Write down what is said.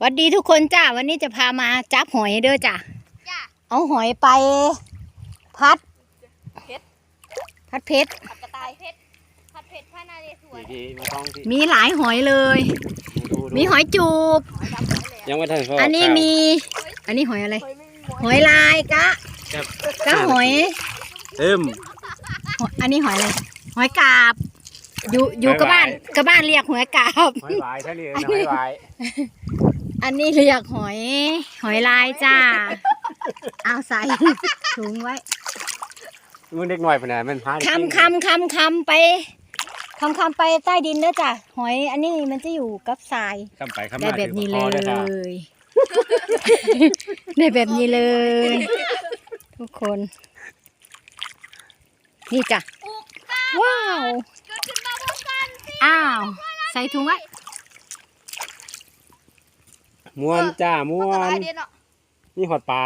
สวัสดีทุกคนจ้าวันนี้จะพามาจับหอยเด้อจ้าเอาหอยไปพัดเพชรผัดกระต่ายเพชรผัดเผ็ดพระนาเรศวรมีหลายหอยเลยมีหอยจูบยังไม่ทันอันนี้มีอันนี้หอยอะไรหอยลายกะหอยอันนี้หอยอะไรหอยกาบอยู่กับบ้านเรียกหอยกาบหอยหวายท่านนี่หอยหวายอันนี้เรียกหอยลายจ้าเอาใส่ถุงไว้มันเด็กหน่อยปะเนี่ยมันหาคำไปไปใต้ดินเด้อจ้ะหอยอันนี้มันจะอยู่กับทรายได้แบบนี้เลยได้แบบนี้เลยทุกคนนี่จ้ะว้าวอ้าวใส่ถุงไว้ม้วนจ้าม้วนนี่หอดปลา